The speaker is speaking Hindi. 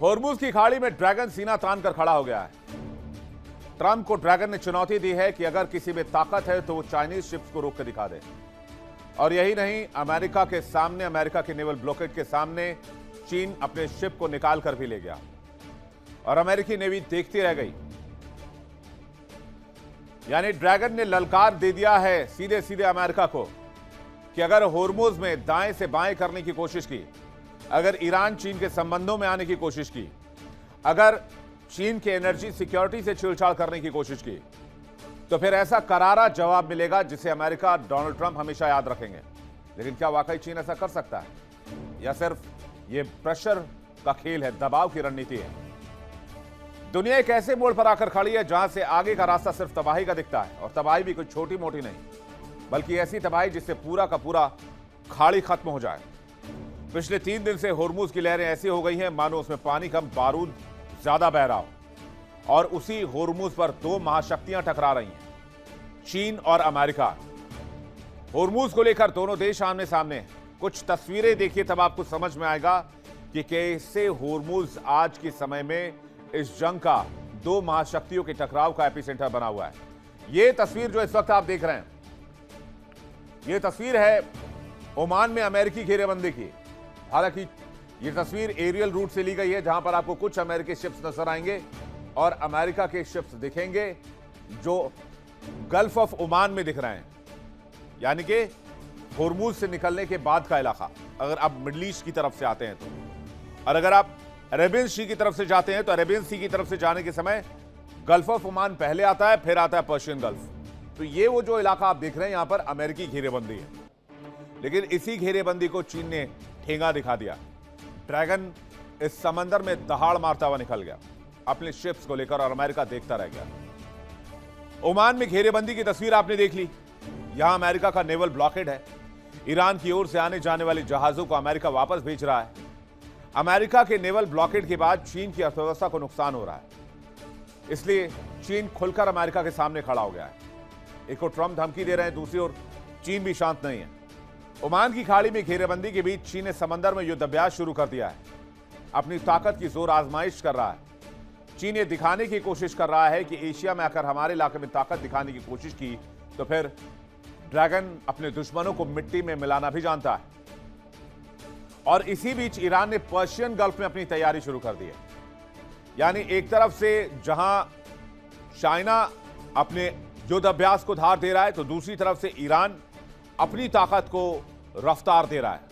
होर्मुज की खाड़ी में ड्रैगन सीना तान कर खड़ा हो गया है। ट्रंप को ड्रैगन ने चुनौती दी है कि अगर किसी में ताकत है तो वो चाइनीज शिप्स को रोक कर दिखा दे। और यही नहीं, अमेरिका के सामने, अमेरिका के नेवल ब्लॉकेड के सामने चीन अपने शिप को निकाल कर भी ले गया और अमेरिकी नेवी देखती रह गई। यानी ड्रैगन ने ललकार दे दिया है सीधे सीधे अमेरिका को कि अगर होर्मुज में दाएं से बाएं करने की कोशिश की, अगर ईरान चीन के संबंधों में आने की कोशिश की, अगर चीन के एनर्जी सिक्योरिटी से छेड़छाड़ करने की कोशिश की, तो फिर ऐसा करारा जवाब मिलेगा जिसे अमेरिका, डोनाल्ड ट्रंप हमेशा याद रखेंगे। लेकिन क्या वाकई चीन ऐसा कर सकता है, या सिर्फ यह प्रेशर का खेल है, दबाव की रणनीति है? दुनिया एक ऐसे मोड़ पर आकर खड़ी है जहां से आगे का रास्ता सिर्फ तबाही का दिखता है, और तबाही भी कोई छोटी मोटी नहीं, बल्कि ऐसी तबाही जिससे पूरा का पूरा खाड़ी खत्म हो जाए। पिछले 3 दिन से होर्मुज की लहरें ऐसी हो गई हैं मानो उसमें पानी कम, बारूद ज्यादा बह रहा हो। और उसी होर्मुज पर 2 महाशक्तियां टकरा रही हैं, चीन और अमेरिका। होर्मुज को लेकर दोनों देश आमने सामने हैं। कुछ तस्वीरें देखिए तब आपको समझ में आएगा कि कैसे होर्मुज आज के समय में इस जंग का 2 महाशक्तियों के टकराव का एपिसेंटर बना हुआ है। यह तस्वीर जो इस वक्त आप देख रहे हैं, यह तस्वीर है ओमान में अमेरिकी घेरेबंदी की। हालांकि यह तस्वीर एरियल रूट से ली गई है, जहां पर आपको कुछ अमेरिकी शिप्स नजर आएंगे और अमेरिका के शिप्स दिखेंगे जो गल्फ ऑफ ओमान में दिख रहे हैं, यानी कि होर्मुज से निकलने के बाद का इलाका। अगर आप मिडल ईस्ट की तरफ से आते हैं तो, और अगर आप अरेबियन सी की तरफ से जाते हैं तो अरेबियन सी की तरफ से जाने के समय गल्फ ऑफ ओमान पहले आता है, फिर आता है पर्शियन गल्फ। तो ये वो जो इलाका आप देख रहे हैं, यहां पर अमेरिकी घेरेबंदी है। लेकिन इसी घेरेबंदी को चीन ने ठेंगा दिखा दिया। ड्रैगन इस समंदर में दहाड़ मारता हुआ निकल गया अपने शिप्स को लेकर, और अमेरिका देखता रह गया। ओमान में घेरेबंदी की तस्वीर आपने देख ली। यहां अमेरिका का नेवल ब्लॉकेड है। ईरान की ओर से आने जाने वाले जहाजों को अमेरिका वापस भेज रहा है। अमेरिका के नेवल ब्लॉकेड के बाद चीन की अर्थव्यवस्था को नुकसान हो रहा है, इसलिए चीन खुलकर अमेरिका के सामने खड़ा हो गया है। एक और ट्रंप धमकी दे रहे हैं, दूसरी ओर चीन भी शांत नहीं है। ओमान की खाड़ी में घेरेबंदी के बीच चीन ने समंदर में युद्धाभ्यास शुरू कर दिया है। अपनी ताकत की जोर आजमाइश कर रहा है। चीन ये दिखाने की कोशिश कर रहा है कि एशिया में आकर हमारे इलाके में ताकत दिखाने की कोशिश की तो फिर ड्रैगन अपने दुश्मनों को मिट्टी में मिलाना भी जानता है। और इसी बीच ईरान ने पर्शियन गल्फ में अपनी तैयारी शुरू कर दी है। यानी एक तरफ से जहां चाइना अपने युद्धाभ्यास को धार दे रहा है, तो दूसरी तरफ से ईरान अपनी ताकत को रफ्तार दे रहा है।